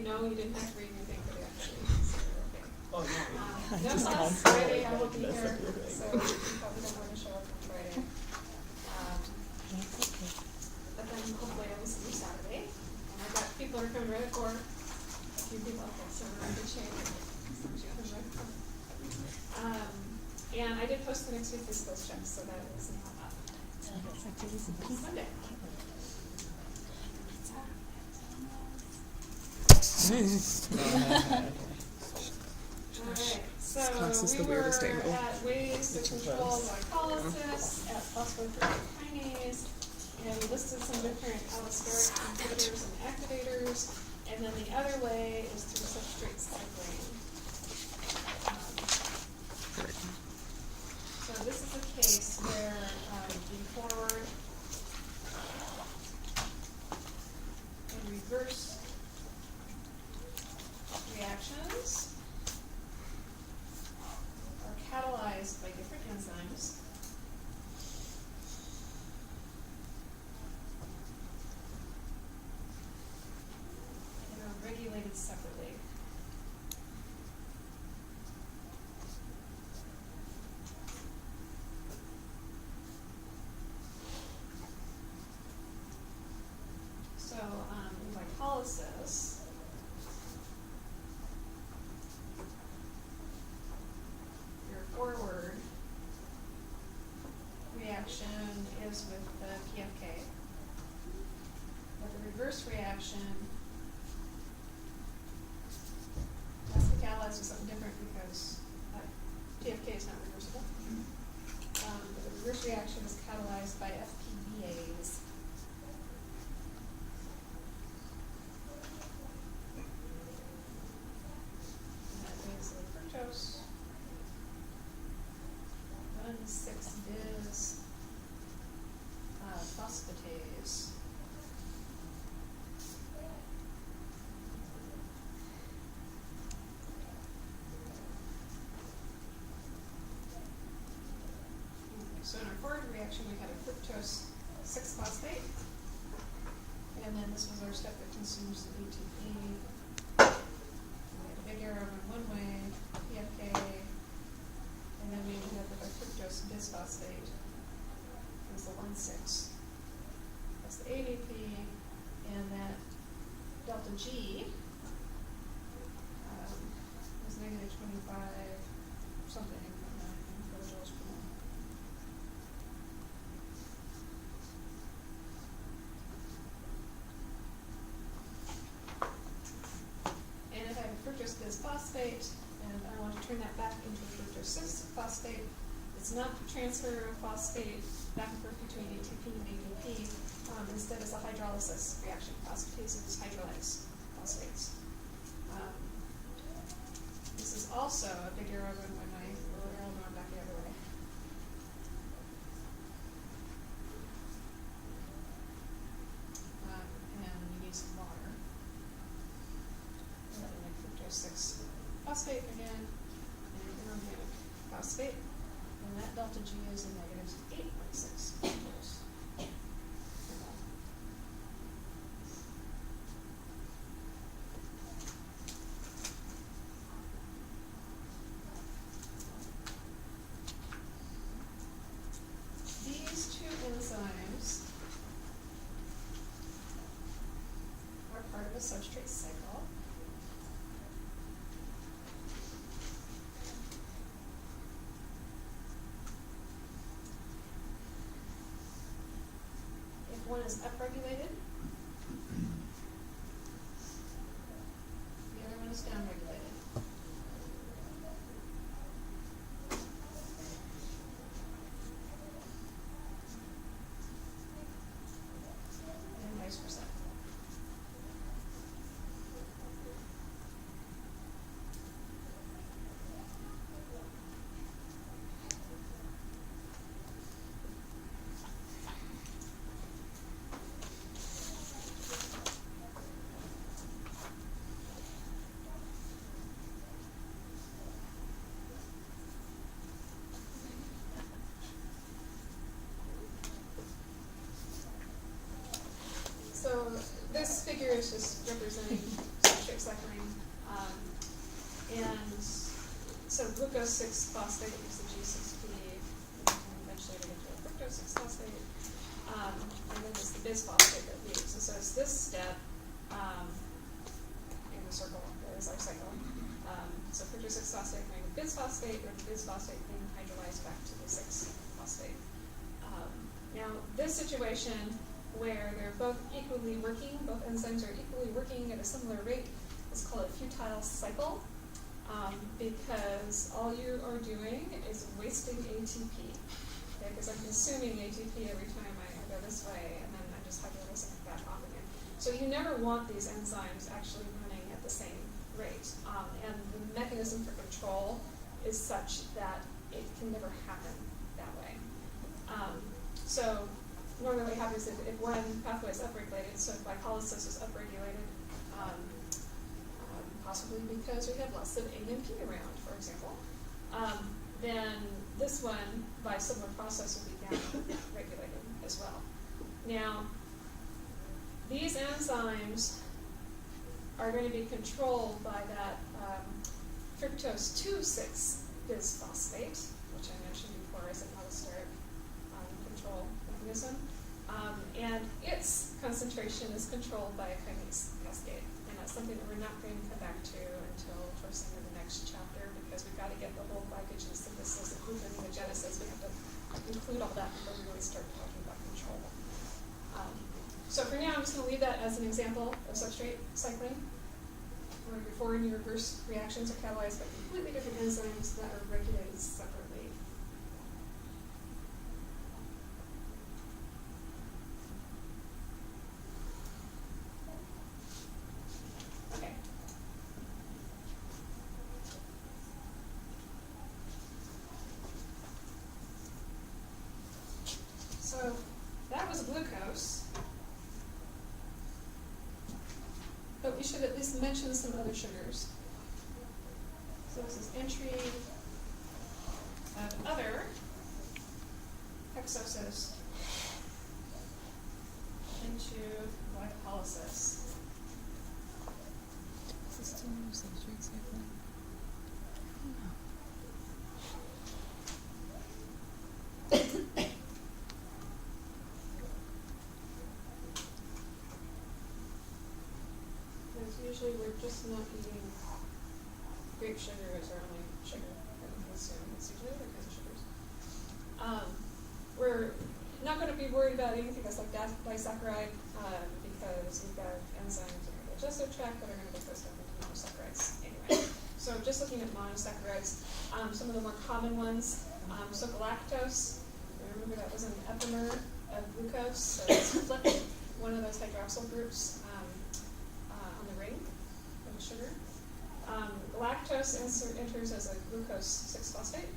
know you didn't have to read anything for the actual reading, so okay. Oh, no. No class Friday, I will be here, so you probably don't want to show up on Friday. But then hopefully I will see you Saturday. And I've got people who are coming right at 4. A few people, okay, so we're in good shape. And I did post the next week's skills check, so that is now up. Sunday. Alright, so we were at ways to control glycolysis, at phosphoprotein kinase, and we listed some different allosteric inhibitors and activators, and then the other way is through substrate cycling. So this is a case where the forward and reverse reactions are catalyzed by different enzymes. And are regulated separately. So in glycolysis, your forward reaction is with the PFK, but the reverse reaction has to catalyze with something different because PFK is not reversible. But the reverse reaction is catalyzed by FPBAs. And that is a fructose 1,6-bis phosphatase. So in our forward reaction, we had a fructose 6-phosphate, and then this was our step that consumes the ATP. We had a big arrow in one way, PFK, and then we ended up with our fructose bisphosphate. It was the 1,6. That's the ADP, and that delta G was negative 25 something kilojoules per mole. And if I have a fructose bisphosphate, and I want to turn that back into a fructose 6-phosphate, it's not the transfer of phosphate back and forth between ATP and ADP. Instead, it's a hydrolysis reaction. Phosphatases hydrolyze phosphates. This is also a big arrow going one way, a little arrow going back the other way. And you need some water. And then like fructose 6-phosphate again, and inorganic phosphate. And that delta G is a negative 8.6 joules. These two enzymes are part of a substrate cycle. If one is upregulated, the other one is downregulated. And vice versa. is just representing substrate cycling. And so glucose 6-phosphate is the G6P, and eventually we get to a fructose 6-phosphate. And then there's the bisphosphate that leaves. And so it's this step in the circle that is our cycle. So fructose 6-phosphate going to bisphosphate, or the bisphosphate being hydrolyzed back to the 6-phosphate. Now, this situation where they're both equally working, both enzymes are equally working at a similar rate, is called a futile cycle, because all you are doing is wasting ATP. Okay, because I'm consuming ATP every time I go this way, and then I'm just hydrolyzing it back off again. So you never want these enzymes actually running at the same rate, and the mechanism for control is such that it can never happen that way. So normally what happens if one pathway is upregulated, so if glycolysis is upregulated, possibly because we have lots of AMP around, for example, then this one, by a similar process, will be down-regulated as well. Now, these enzymes are going to be controlled by that fructose 2,6-bisphosphate, which I mentioned before as an allosteric control mechanism. And its concentration is controlled by a kinase cascade. And that's something that we're not going to come back to until towards the end of the next chapter, because we've got to get the whole glycogen synthesis and gluconeogenesis. We have to include all that before we really start talking about control. So for now, I'm just going to leave that as an example of substrate cycling, where your forward and your reverse reactions are catalyzed by completely different enzymes that are regulated separately. Okay. So that was glucose. But we should at least mention some other sugars. So this is entry of other hexoses into glycolysis. Is this still under substrate cycling? Usually we're just not eating grape sugar as our only sugar that we consume. It's usually other kinds of sugars. We're not going to be worried about anything that's like disaccharide because we've got enzymes in our digestive tract that are going to make those stuff into monosaccharides anyway. So just looking at monosaccharides, some of the more common ones, so galactose, remember that was an epimer of glucose, so it's flipped one of those hydroxyl groups on the ring of a sugar. Galactose enters as a glucose 6-phosphate.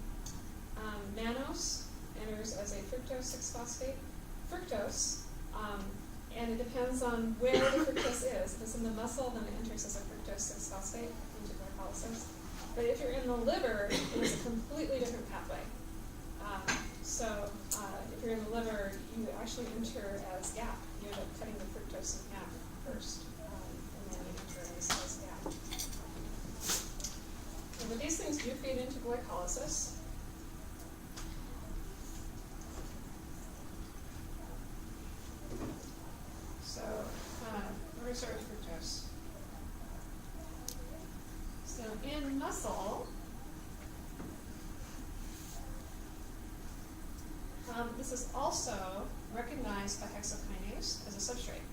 Mannose enters as a fructose 6-phosphate. Fructose, and it depends on where the fructose is. If it's in the muscle, then it enters as a fructose 6-phosphate into glycolysis. But if you're in the liver, it's a completely different pathway. If you're in the liver, you actually enter as GAP. You end up cutting the fructose in half first, and then you enter as GAP. But these things do feed into glycolysis. So we're going to start with fructose. So in muscle, this is also recognized by hexokinase as a substrate.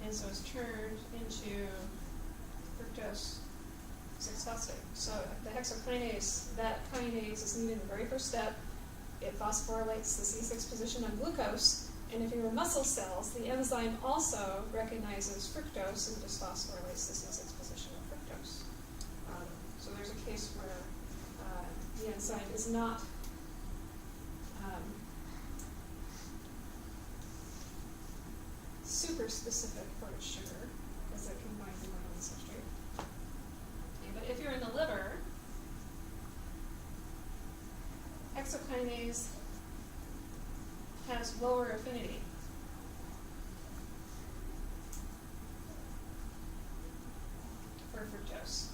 And so it's turned into fructose 6-phosphate. So the hexokinase, that kinase is needed in the very first step. It phosphorylates the C6 position on glucose, and if you're in muscle cells, the enzyme also recognizes fructose and just phosphorylates the C6 position of fructose. So there's a case where the enzyme is not super specific for its sugar. because it can bind more on the substrate. Okay, but if you're in the liver, hexokinase has lower affinity. For fructose.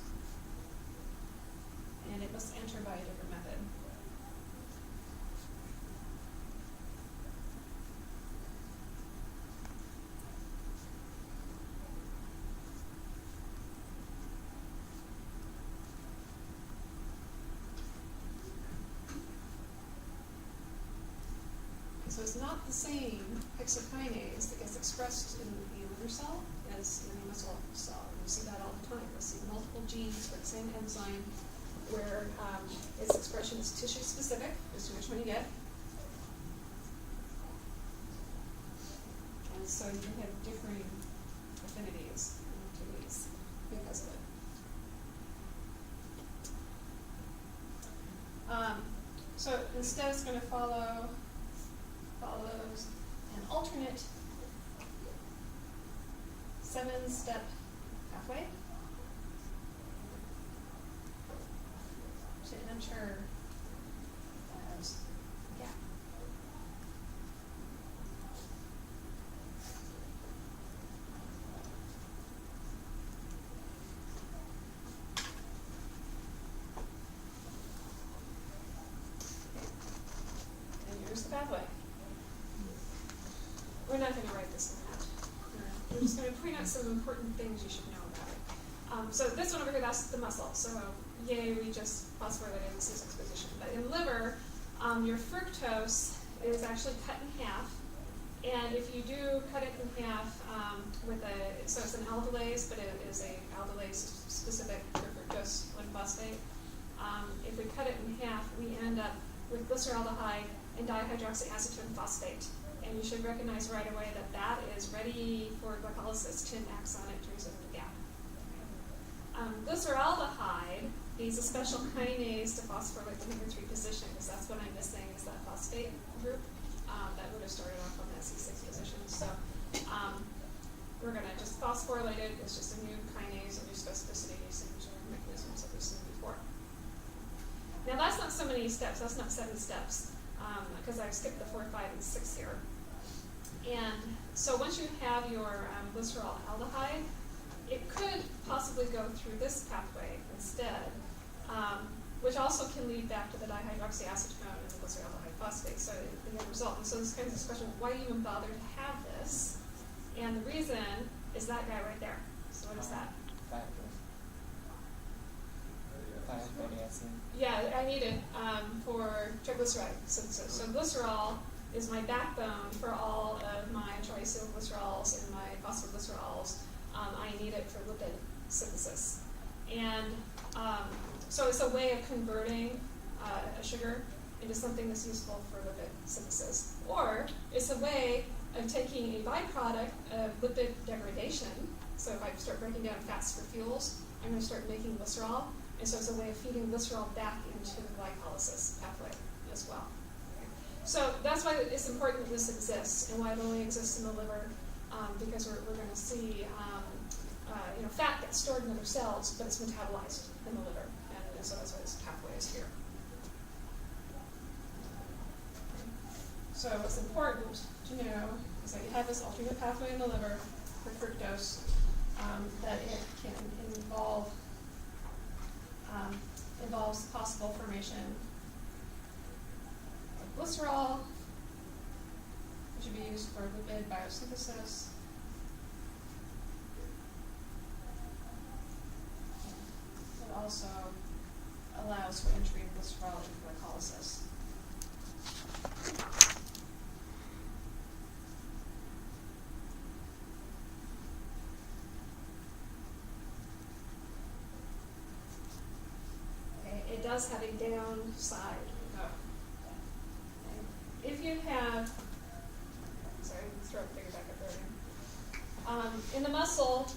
And it must enter by a different method. So it's not the same hexokinase that gets expressed in the liver cell as in the muscle cell. You see that all the time. You'll see multiple genes for the same enzyme where its expression is tissue specific as to which one you get. And so you can have differing affinities and activities because of it. So instead it's going to follows an alternate 7-step pathway to enter as gap. And here's the pathway. We're not going to write this in that. We're just going to point out some important things you should know about it. So this one over here, that's the muscle. So yay, we just phosphorylated in C6 position. But in liver, your fructose is actually cut in half. And if you do cut it in half so it's an aldolase, but it is a aldolase specific to fructose 1-phosphate. If we cut it in half, we end up with glyceraldehyde and dihydroxyacetone phosphate. And you should recognize right away that that is ready for glycolysis. 10 acts on it to resolve the gap. Glyceraldehyde needs a special kinase to phosphorylate the number 3 position, because that's what I'm missing is that phosphate group that would have started off on that C6 position. So we're going to just phosphorylate it. It's just a new kinase, a new specificity, same mechanisms that we've seen before. Now that's not so many steps. That's not 7 steps, because I've skipped the 4, 5, and 6 here. And so once you have your glyceraldehyde, it could possibly go through this pathway instead, which also can lead back to the dihydroxyacetone and the glyceraldehyde phosphate. So the end result. And so this kind of question: why even bother to have this? And the reason is that guy right there. So what is that? Fatty acid. Yeah, I need it for triglyceride synthesis. So glycerol is my backbone for all of my triacylglycerols and my phosphoglycerols. I need it for lipid synthesis. And so it's a way of converting a sugar into something that's useful for lipid synthesis. Or it's a way of taking a byproduct of lipid degradation. So if I start breaking down fats for fuels, I'm going to start making glycerol. And so it's a way of feeding glycerol back into the glycolysis pathway as well. So that's why it's important that this exists, and why it only exists in the liver, because we're going to see fat gets stored in other cells, but it's metabolized in the liver, and so that's why this pathway is here. So what's important to know is that you have this alternate pathway in the liver for fructose, that it can involves possible formation of glycerol, which would be used for lipid biosynthesis. It also allows for entry of glycerol into glycolysis. It does have a downside, though. Okay. If you have, sorry, let's throw the figure back up there again. In the muscle,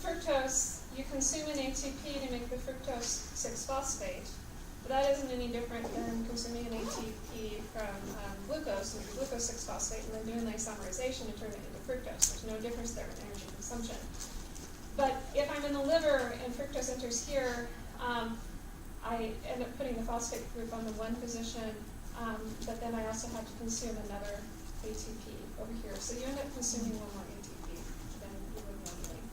fructose, you consume an ATP to make the fructose 6-phosphate, but that isn't any different than consuming an ATP from glucose, and glucose 6-phosphate, and then doing the isomerization to turn it into fructose. There's no difference there in energy consumption. But if I'm in the liver and fructose enters here, I end up putting the phosphate group on the one position, but then I also have to consume another ATP over here. So you end up consuming one more ATP than you would normally.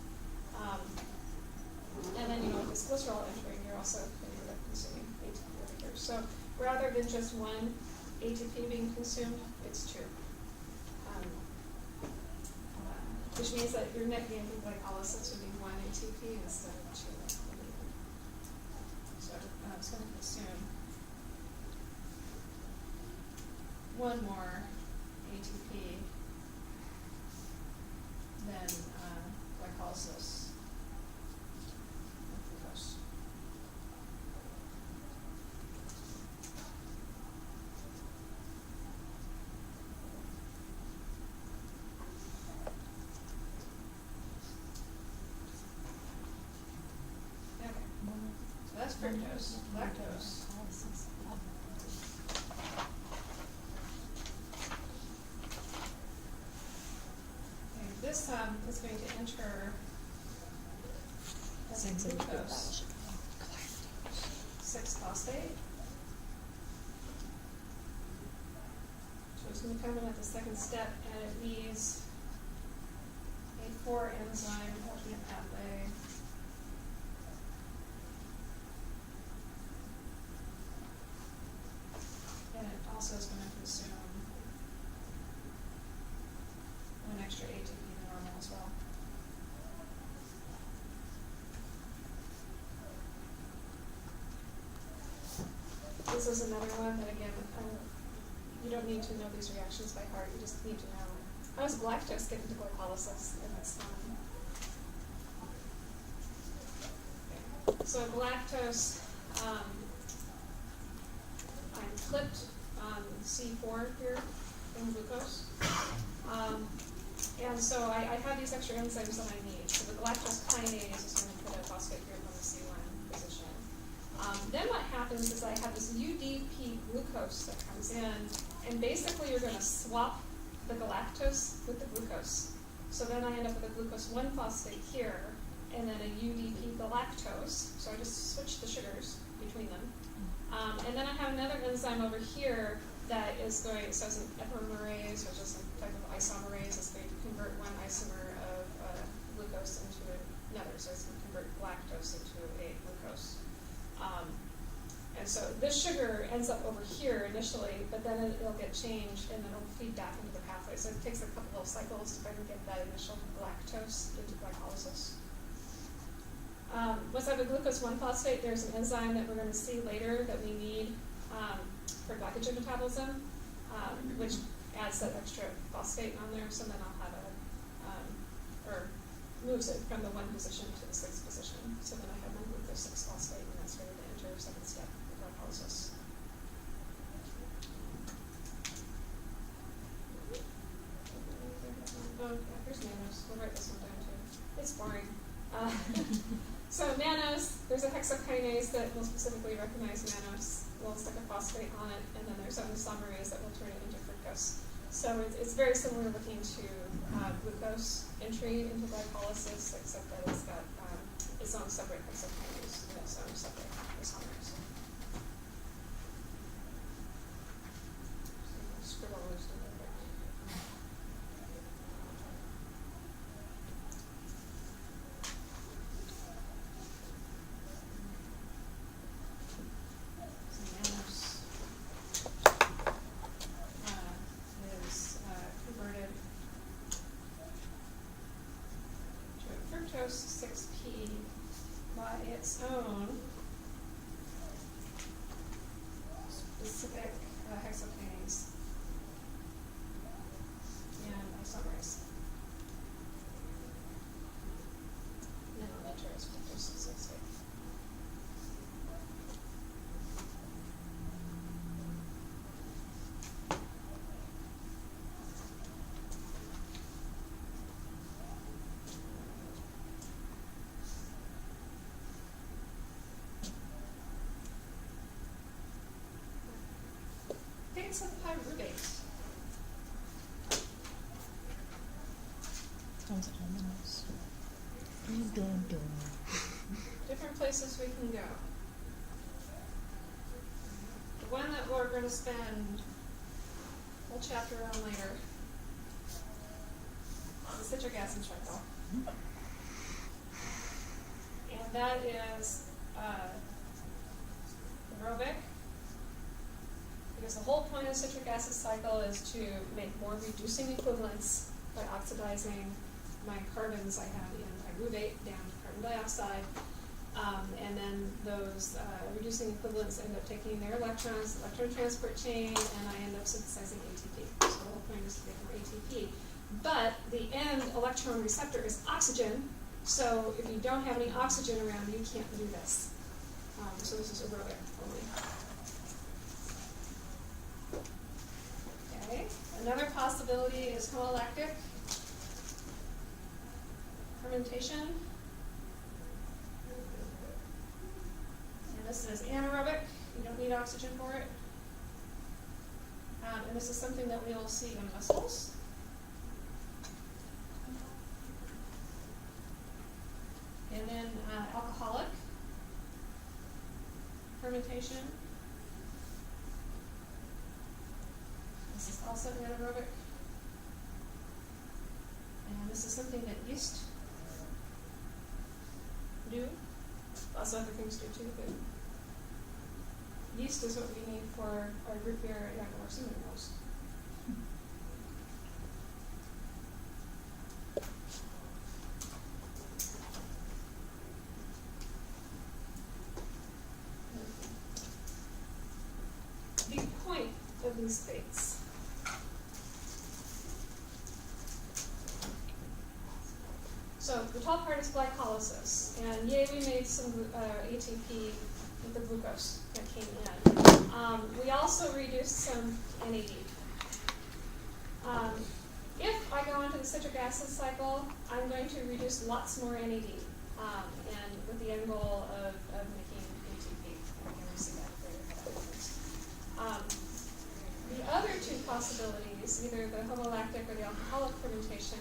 And then, with this glycerol entering, you're also going to end up consuming ATP over here. So rather than just one ATP being consumed, it's two. Which means that your net gain from glycolysis would be one ATP instead of two. So it's going to consume one more ATP than glycolysis of glucose. Okay, so that's fructose, lactose. This is going to enter as glucose 6-phosphate. So it's going to come in at the second step, and it needs a 4-enzyme alternate pathway. And it also is going to consume one extra ATP than normal as well. This is another one that, again, you don't need to know these reactions by heart. You just need to know how does lactose get into glycolysis, and that's fine. Okay. So lactose, I'm clipped on C4 here in glucose. And so I have these extra enzymes that I need. So the galactose kinase is going to put a phosphate group on the C1 position. Then what happens is I have this UDP glucose that comes in, and basically you're going to swap the galactose with the glucose. So then I end up with a glucose 1-phosphate here, and then a UDP galactose. So I just switch the sugars between them. And then I have another enzyme over here that is going, so it's an epimerase, which is some type of isomerase. It's going to convert one isomer of glucose into another. So it's going to convert lactose into a glucose. And so this sugar ends up over here initially, but then it'll get changed and then it'll feed back into the pathway. So it takes a couple of cycles to finally get that initial lactose into glycolysis. Once I have a glucose 1-phosphate, there's an enzyme that we're going to see later that we need for glycogen metabolism, which adds that extra phosphate on there. So then I'll have or moves it from the 1 position to the 6th position. So then I have my glucose 6-phosphate, and that's ready to enter 2nd step of glycolysis. Oh, yeah, here's mannose. We'll write this one down too. It's boring. So mannose, there's a hexokinase that will specifically recognize mannose. We'll stick a phosphate on it, and then there's an isomerase that will turn it into fructose. So it's very similar looking to glucose entry into glycolysis, except that it's got its own separate hexokinase and its own separate isomerase. So scribble those in real quick. Fructose 6P by its own specific hexokinase and isomerase. And then I'll enter as fructose 6P. It's a pyruvate. Different places we can go. The one that we're going to spend a whole chapter on later is the citric acid cycle. And that is aerobic, because the whole point of the citric acid cycle is to make more reducing equivalents by oxidizing my carbons I have in pyruvate down to carbon dioxide. And then those reducing equivalents end up taking their electrons, electron transport chain, and I end up synthesizing ATP. So the whole point is to get more ATP. But the end electron receptor is oxygen, so if you don't have any oxygen around, you can't do this. So this is aerobic only. Okay. Another possibility is homolactic fermentation. And this is anaerobic. You don't need oxygen for it. And this is something that we will see in mussels. And then alcoholic fermentation. This is also anaerobic. And this is something that yeast do. Lots of other things do too, but yeast is what we need for our root beer and our cinnamon rolls. The point of these fates. So the top part is glycolysis, and yay, we made some ATP with the glucose that came in. We also reduced some NAD. If I go into the citric acid cycle, I'm going to reduce lots more NAD, and with the end goal of making ATP. And we'll see that later. The other two possibilities, either the homolactic or the alcoholic fermentation,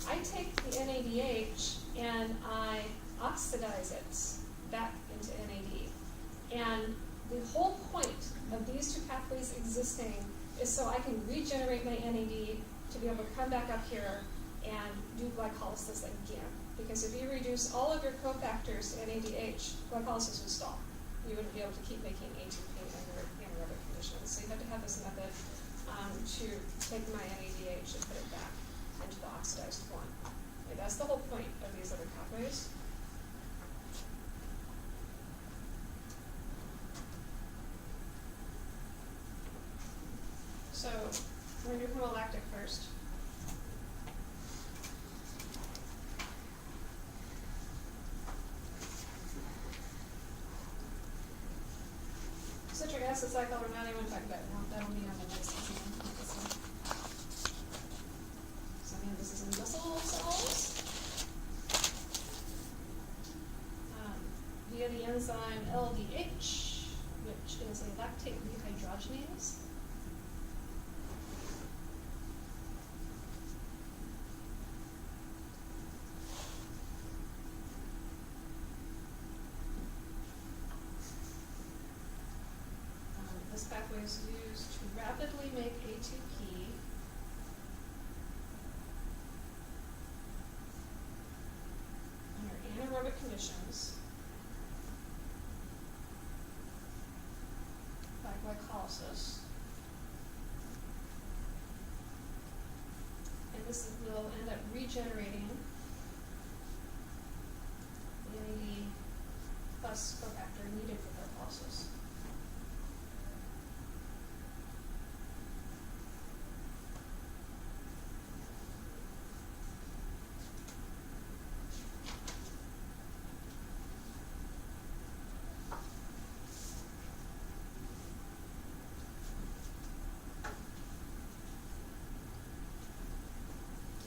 I take the NADH and I oxidize it back into NAD. And the whole point of these two pathways existing is so I can regenerate my NAD to be able to come back up here and do glycolysis again. Because if you reduce all of your cofactors to NADH, glycolysis would stop. You wouldn't be able to keep making ATP under anaerobic conditions. So you have to have this method to take my NADH and put it back into the oxidized form. And that's the whole point of these other pathways. So we're going to do homolactic first. Citric acid cycle, we're not even talking about now. That'll be on the next one. So again, this is in muscle cells. Via the enzyme LDH, which is a lactate dehydrogenase. This pathway is used to rapidly make ATP under anaerobic conditions by glycolysis. And this will end up regenerating the NAD plus cofactor needed for glycolysis.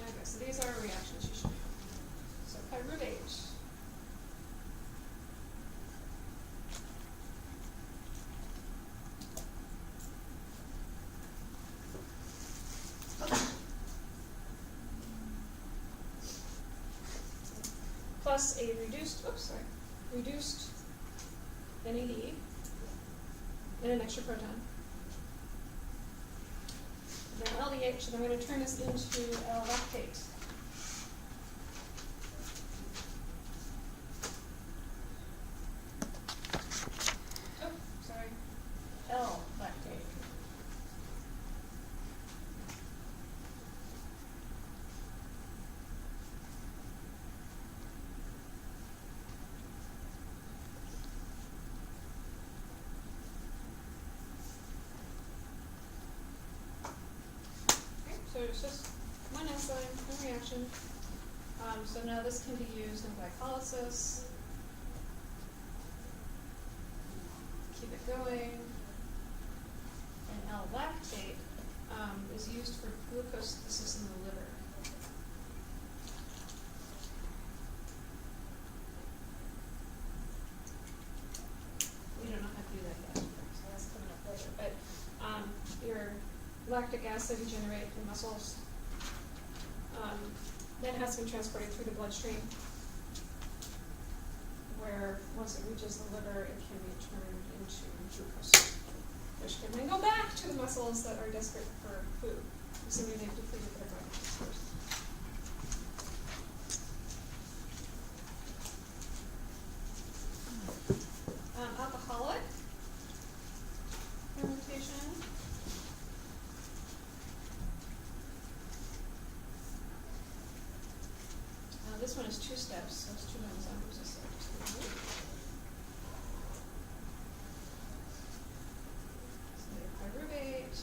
Okay, so these are reactions you should know. So pyruvate. plus a reduced NAD and an extra proton. Then LDH, and I'm going to turn this into L-lactate. Oh, sorry. L-lactate. So it's just one enzyme, one reaction. So now this can be used in glycolysis. Keep it going. And L-lactate is used for glucose synthesis in the liver. We don't know how to do that yet, so that's coming up later. But your lactic acid you generate in muscles then has to be transported through the bloodstream, where once it reaches the liver, it can be turned into glucose, which can then go back to the muscles that are desperate for food, assuming they've depleted their glycogen first. Alcoholic fermentation. This one is 2 steps, so it's 2 enzymes. So pyruvate.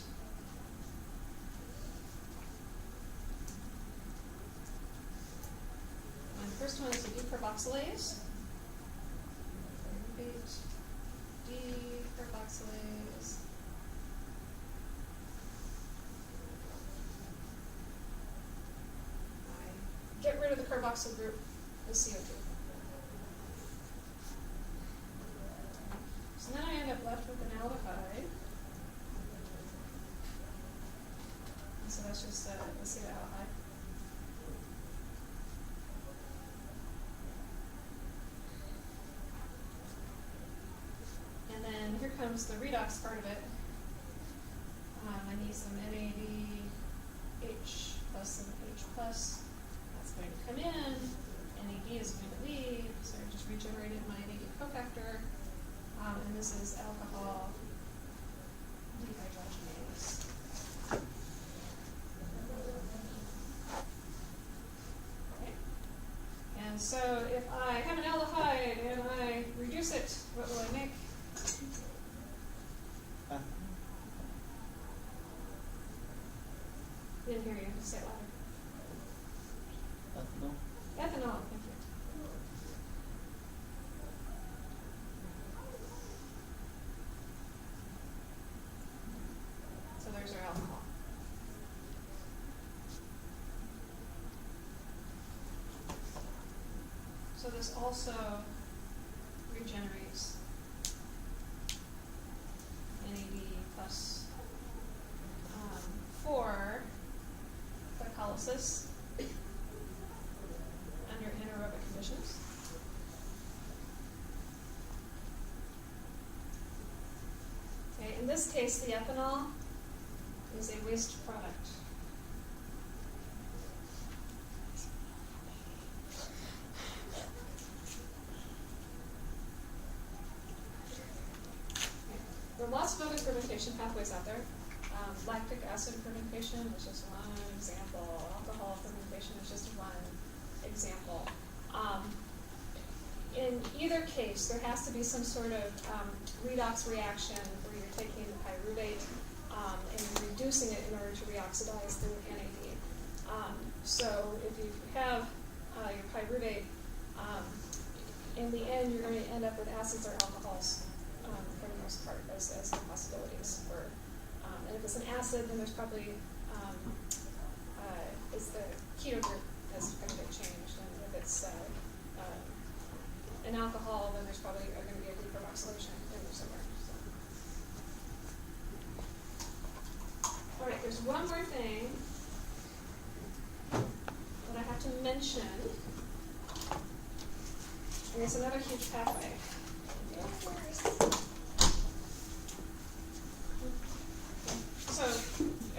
And the first one is a decarboxylase. Pyruvate, decarboxylase. Get rid of the carboxyl group, the CO2. So then I end up left with an aldehyde. And so that's just acetaldehyde. And then here comes the redox part of it. I need some NADH plus and H plus. That's going to come in, NAD is going to leave, so I just regenerated my NAD cofactor, and this is alcohol dehydrogenase. Okay. And so if I have an aldehyde and I reduce it, what will I make? Didn't hear you, say it louder. Ethanol. Ethanol, thank you. So there's our alcohol. So this also regenerates NAD plus for glycolysis under anaerobic conditions. Okay, in this case, the ethanol is a waste product. There are lots of other fermentation pathways out there. Lactic acid fermentation is just one example. Alcohol fermentation is just one example. In either case, there has to be some sort of redox reaction where you're taking the pyruvate and reducing it in order to reoxidize the NAD. So if you have your pyruvate, in the end, you're going to end up with acids or alcohols for the most part as the possibilities for. And if it's an acid, then there's probably is the keto group is going to get changed, and if it's an alcohol, then there's probably going to be a decarboxylation in there somewhere. So. All right, there's one more thing that I have to mention. There's another huge pathway. So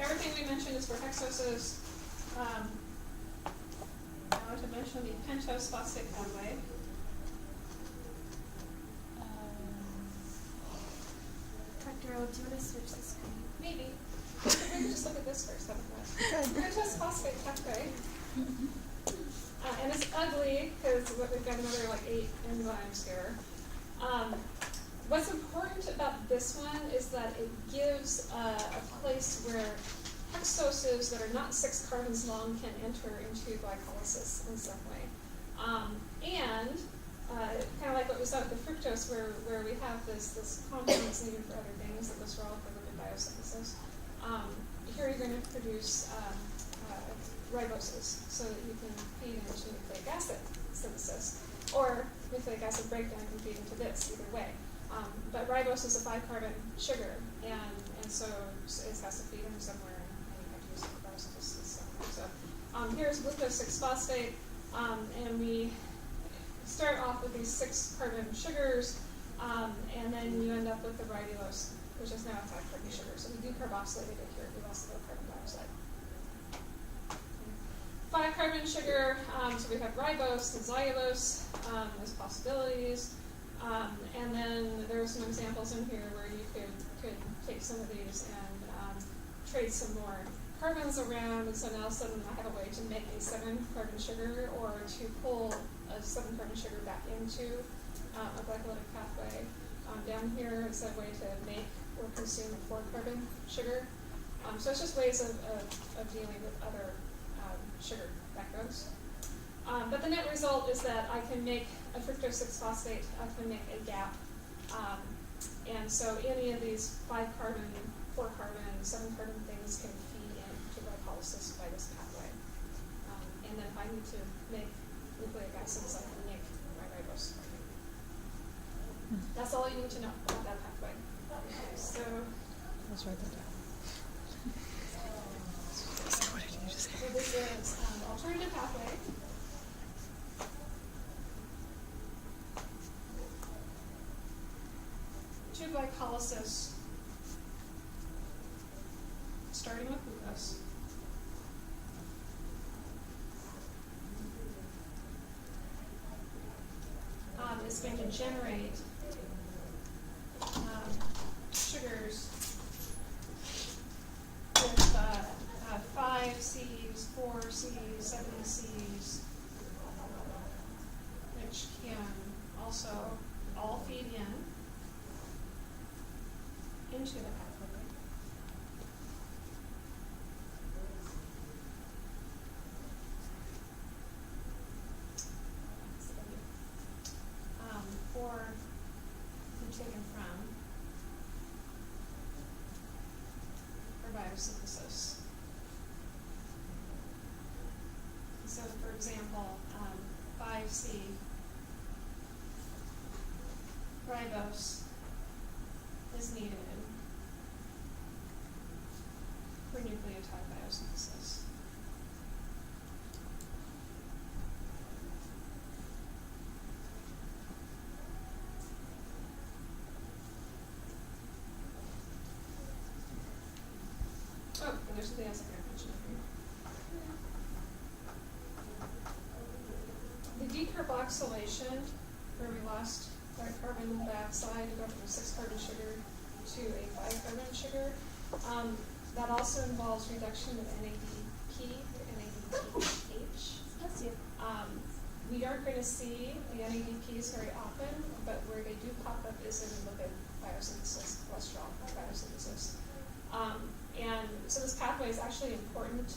everything we mentioned is for hexoses. Now to mention the pentose phosphate pathway. Dr. O, do you want to switch the screen? Maybe. Maybe just look at this first, haven't we? Pentose phosphate pathway. And it's ugly because we've got another like 8 enzymes here. What's important about this one is that it gives a place where hexoses that are not 6 carbons long can enter into glycolysis in some way. And kind of like what we saw with the fructose, where we have this compound that's needed for other things, that goes wrong for lipid biosynthesis. Here you're going to produce riboses so that you can feed into nucleic acid synthesis, or nucleic acid breakdown can feed into this, either way. But ribose is a 5-carbon sugar, and so it has to feed in somewhere, and you have to use it for biosynthesis somewhere. So here's glucose 6-phosphate, and we start off with these 6-carbon sugars, and then you end up with the ribulose, which is now a 5-carbon sugar. So we decarboxylated it here. We've also got carbon dioxide. 5-carbon sugar, so we have ribose and xylulose as possibilities. And then there are some examples in here where you could take some of these and trade some more carbons around, and so now all of a sudden I have a way to make a 7-carbon sugar, or to pull a 7-carbon sugar back into a glycolytic pathway. Down here is a way to make or consume a 4-carbon sugar. So it's just ways of dealing with other sugar backbones. But the net result is that I can make a fructose 6-phosphate, I can make a GAP. And so any of these 5-carbon, 4-carbon, 7-carbon things can feed into glycolysis by this pathway. And then if I need to make nucleic acids, I can make my ribose. That's all you need to know about that pathway. So Let's write that down. So what did you just say? So this is alternative pathway. To glycolysis, starting with glucose. Is going to generate sugars with 5 Cs, 4 Cs, 7 Cs, which can also all feed into the pathway. Or taken from for biosynthesis. So, for example, 5C ribose is needed for nucleotide biosynthesis. Oh, and there's something else I forgot to mention here. The decarboxylation, where we lost our carbon dioxide to go from a 6-carbon sugar to a 5-carbon sugar, that also involves reduction of NADP to NADPH. Bless you. We aren't going to see the NADPs very often, but where they do pop up is in lipid biosynthesis, cholesterol biosynthesis. And so this pathway is actually important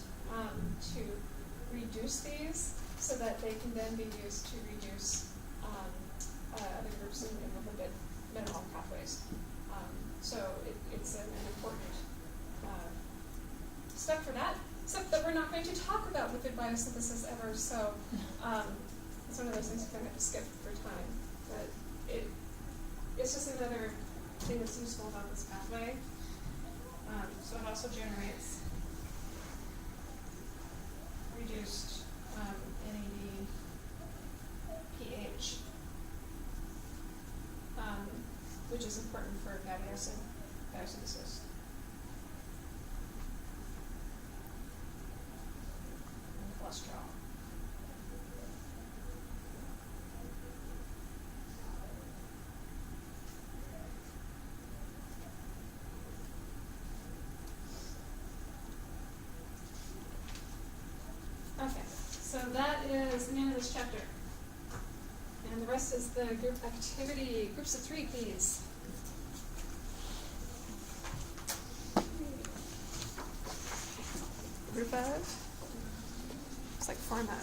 to reduce these so that they can then be used to reduce other groups in the lipid metabolic pathways. So it's an important step for that, except that we're not going to talk about lipid biosynthesis ever, so it's one of those things you kind of have to skip for time. But it's just another thing that's useful about this pathway. So it also generates reduced NAD pH which is important for fatty acid biogenesis. And cholesterol. Okay, so that is the end of this chapter. And the rest is the group activity. Groups of 3, please. Group of? It's like format.